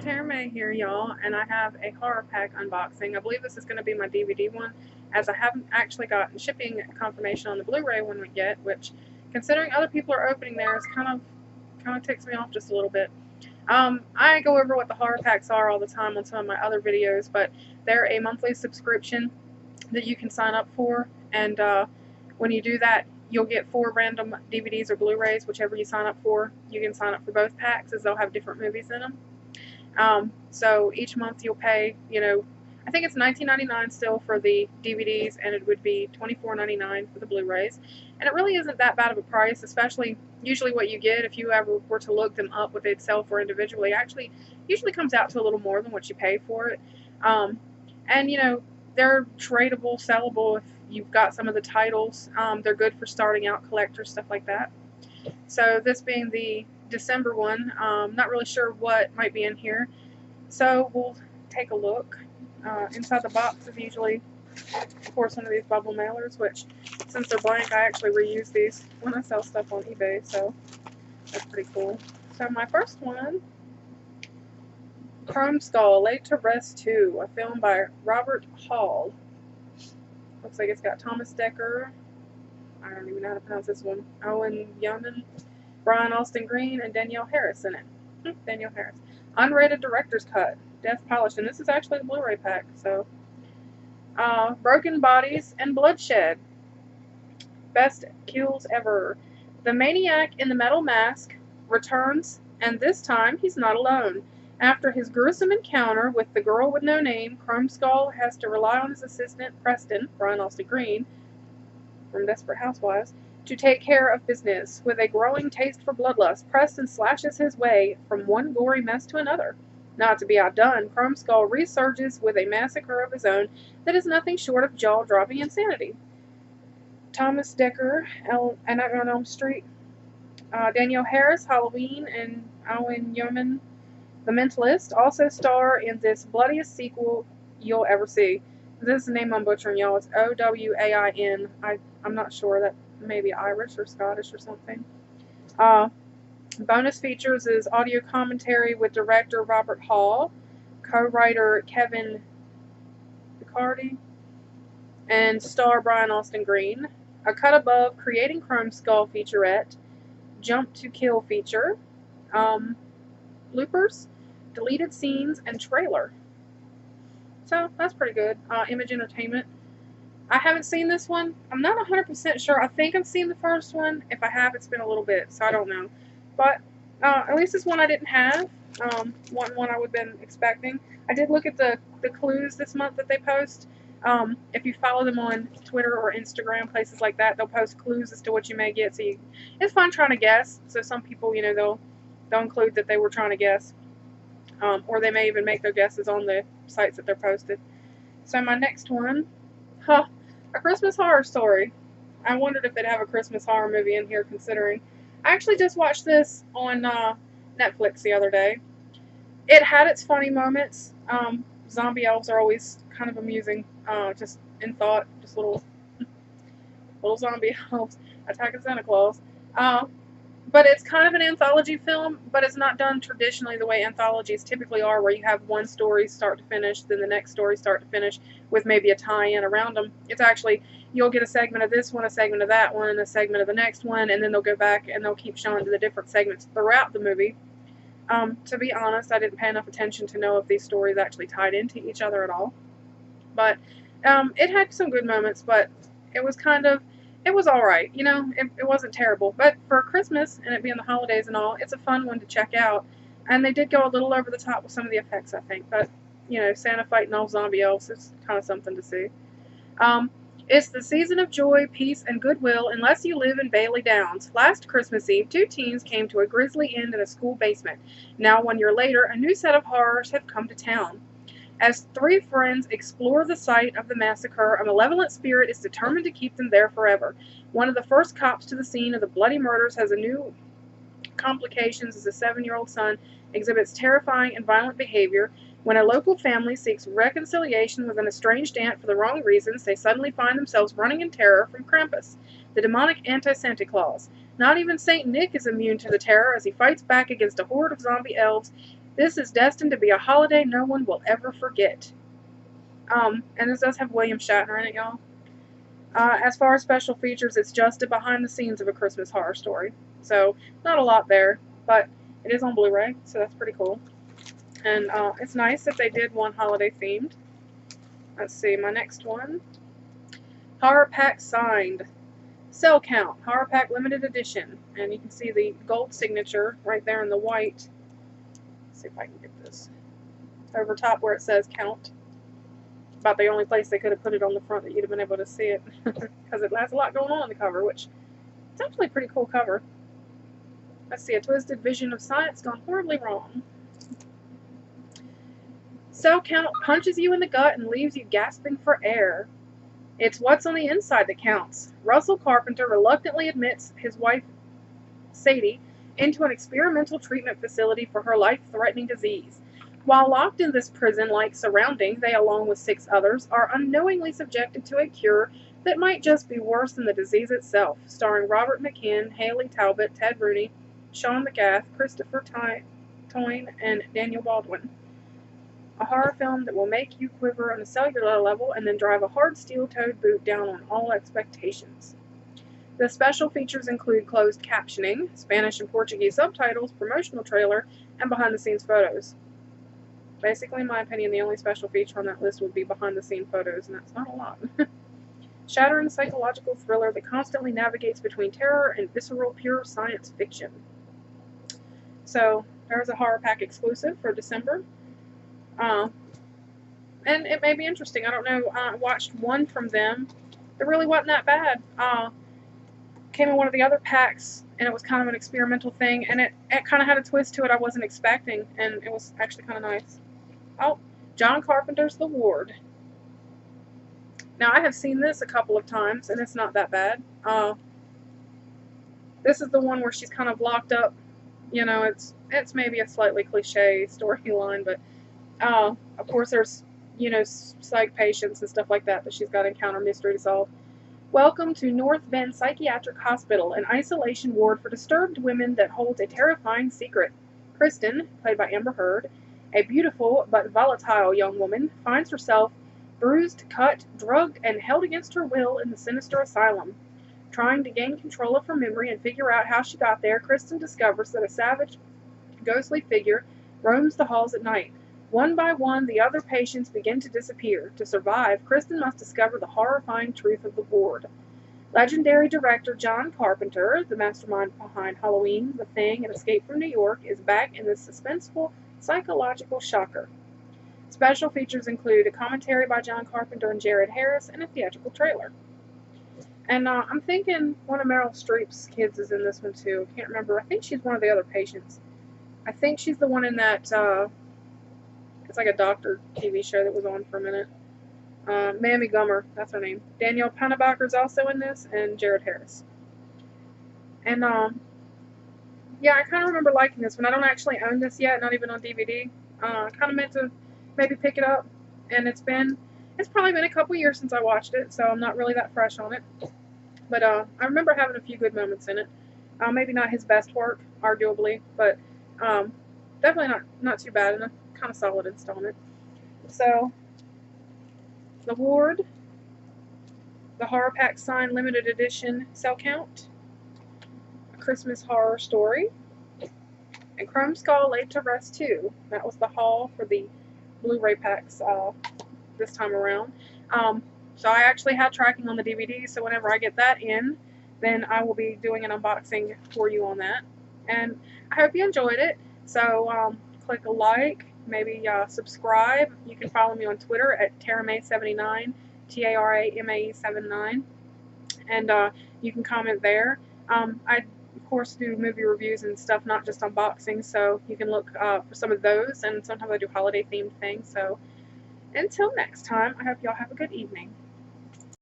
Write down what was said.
Tara May here, y'all, and I have a horror pack unboxing. I believe this is going to be my DVD one, as I haven't actually gotten shipping confirmation on the Blu-ray one yet, which, considering other people are opening theirs, kind of ticks me off just a little bit. I go over what the horror packs are all the time on some of my other videos, but they're a monthly subscription that you can sign up for, and when you do that, you'll get 4 random DVDs or Blu-rays, whichever you sign up for. You can sign up for both packs, as they'll have different movies in them. So each month you'll pay, I think it's $19.99 still for the DVDs, and it would be $24.99 for the Blu-rays. And it really isn't that bad of a price, especially usually what you get, if you ever were to look them up, what they'd sell for individually, actually usually comes out to a little more than what you pay for it. And they're tradable, sellable if you've got some of the titles. They're good for starting out collectors, stuff like that. So this being the December one, not really sure what might be in here. So we'll take a look. Inside the box is usually, of course, one of these bubble mailers, which, since they're blank, I actually reuse these when I sell stuff on eBay, so that's pretty cool. So my first one, Chrome Skull, Laid to Rest 2, a film by Robert Hall. Looks like it's got Thomas Dekker, I don't even know how to pronounce this one, Owen Yeoman, Brian Austin Green, and Danielle Harris in it. Danielle Harris. Unrated Director's Cut, Death Polished, and this is actually a Blu-ray pack, so. Broken Bodies and Bloodshed. Best kills ever. The maniac in the metal mask returns, and this time he's not alone. After his gruesome encounter with the girl with no name, Chrome Skull has to rely on his assistant, Preston, Brian Austin Green, from Desperate Housewives, to take care of business. With a growing taste for bloodlust, Preston slashes his way from one gory mess to another. Not to be outdone, Chrome Skull resurges with a massacre of his own that is nothing short of jaw-dropping insanity. Thomas Dekker, and on Elm Street, Danielle Harris, Halloween, and Owen Yeoman, The Mentalist, also star in this bloodiest sequel you'll ever see. This is the name I'm butchering, y'all. It's Owain. I'm not sure. That may be Irish or Scottish or something. Bonus features is audio commentary with director Robert Hall, co-writer Kevin Picardi, and star Brian Austin Green. A cut above Creating Chrome Skull featurette, Jump to Kill feature, bloopers, deleted scenes, and trailer. So that's pretty good. Image Entertainment. I haven't seen this one. I'm not 100% sure. I think I've seen the first one. If I have, it's been a little bit, so I don't know. But at least it's one I didn't have. One I would have been expecting. I did look at the clues this month that they post. If you follow them on Twitter or Instagram, places like that, they'll post clues as to what you may get. So it's fun trying to guess. So some people, they'll include that they were trying to guess. Or they may even make their guesses on the sites that they're posted. So my next one, A Christmas Horror Story. I wondered if they'd have a Christmas horror movie in here, considering I actually just watched this on Netflix the other day. It had its funny moments. Zombie elves are always kind of amusing, just in thought, just little zombie elves attacking Santa Claus. But it's kind of an anthology film, but it's not done traditionally the way anthologies typically are, where you have one story start to finish, then the next story start to finish, with maybe a tie-in around them. It's actually, you'll get a segment of this one, a segment of that one, and a segment of the next one, and then they'll go back and they'll keep showing the different segments throughout the movie. To be honest, I didn't pay enough attention to know if these stories actually tied into each other at all. But it had some good moments, but it was it was alright, it wasn't terrible. But for Christmas, and it being the holidays and all, it's a fun one to check out. And they did go a little over the top with some of the effects, I think. But, Santa fighting all zombie elves is kind of something to see. It's the season of joy, peace, and goodwill unless you live in Bailey Downs. Last Christmas Eve, 2 teens came to a grisly end in a school basement. Now, 1 year later, a new set of horrors have come to town. As 3 friends explore the site of the massacre, a malevolent spirit is determined to keep them there forever. One of the first cops to the scene of the bloody murders has a new complications as a 7-year-old son exhibits terrifying and violent behavior. When a local family seeks reconciliation with an estranged aunt for the wrong reasons, they suddenly find themselves running in terror from Krampus, the demonic anti-Santa Claus. Not even Saint Nick is immune to the terror as he fights back against a horde of zombie elves This is destined to be a holiday no one will ever forget. And this does have William Shatner in it, y'all. As far as special features, it's just a behind the scenes of A Christmas Horror Story. So, not a lot there, but it is on Blu-ray, so that's pretty cool. And it's nice that they did one holiday themed. Let's see, my next one. Horror Pack signed. Cell count, Horror Pack limited edition. And you can see the gold signature right there in the white. Let's see if I can get this. Over top where it says count. About the only place they could have put it on the front that you'd have been able to see it. Because it has a lot going on the cover, which it's actually a pretty cool cover. Let's see, a twisted vision of science gone horribly wrong. Cell count punches you in the gut and leaves you gasping for air. It's what's on the inside that counts. Russell Carpenter reluctantly admits his wife, Sadie, into an experimental treatment facility for her life-threatening disease. While locked in this prison-like surrounding, they, along with 6 others, are unknowingly subjected to a cure that might just be worse than the disease itself, starring Robert McKinn, Haley Talbot, Ted Rooney, Sean McGath, Christopher Toyne, and Daniel Baldwin. A horror film that will make you quiver on a cellular level and then drive a hard steel-toed boot down on all expectations. The special features include closed captioning, Spanish and Portuguese subtitles, promotional trailer, and behind-the-scenes photos. Basically, in my opinion, the only special feature on that list would be behind-the-scenes photos, and that's not a lot. Shattering psychological thriller that constantly navigates between terror and visceral, pure science fiction. So, there's a Horror Pack exclusive for December. And it may be interesting. I don't know. I watched one from them. It really wasn't that bad. Came in one of the other packs, and it was kind of an experimental thing, and it kind of had a twist to it I wasn't expecting, and it was actually kind of nice. Oh, John Carpenter's The Ward. Now, I have seen this a couple of times, and it's not that bad. This is the one where she's kind of locked up. You know, it's maybe a slightly cliche storyline, but of course there's, you know, psych patients and stuff like that she's got to encounter mystery to solve. Welcome to North Bend Psychiatric Hospital, an isolation ward for disturbed women that holds a terrifying secret. Kristen, played by Amber Heard, a beautiful but volatile young woman, finds herself bruised, cut, drugged, and held against her will in the sinister asylum. Trying to gain control of her memory and figure out how she got there, Kristen discovers that a savage, ghostly figure roams the halls at night. One by one, the other patients begin to disappear. To survive, Kristen must discover the horrifying truth of the ward. Legendary director John Carpenter, the mastermind behind Halloween, The Thing, and Escape from New York, is back in this suspenseful psychological shocker. Special features include a commentary by John Carpenter and Jared Harris and a theatrical trailer. And I'm thinking one of Meryl Streep's kids is in this one too. I can't remember. I think she's one of the other patients. I think she's the one in that, it's like a doctor TV show that was on for a minute. Mammy Gummer, that's her name. Danielle Panabacher's also in this, and Jared Harris. And, yeah, I kind of remember liking this one. I don't actually own this yet, not even on DVD. I kind of meant to maybe pick it up, and it's probably been a couple years since I watched it, so I'm not really that fresh on it. But I remember having a few good moments in it. Maybe not his best work, arguably, but definitely not too bad, and a kind of solid installment. So, The Ward, the Horror Pack signed limited edition cell count, A Christmas Horror Story, and Chrome Skull Laid to Rest 2. That was the haul for the Blu Ray packs this time around. So I actually had tracking on the DVD, so whenever I get that in, then I will be doing an unboxing for you on that. And I hope you enjoyed it. So click a like, maybe subscribe. You can follow me on Twitter at Taramae79, Taramae79, and you can comment there. I, of course, do movie reviews and stuff, not just unboxing, so you can look for some of those, and sometimes I do holiday-themed things. So until next time, I hope y'all have a good evening.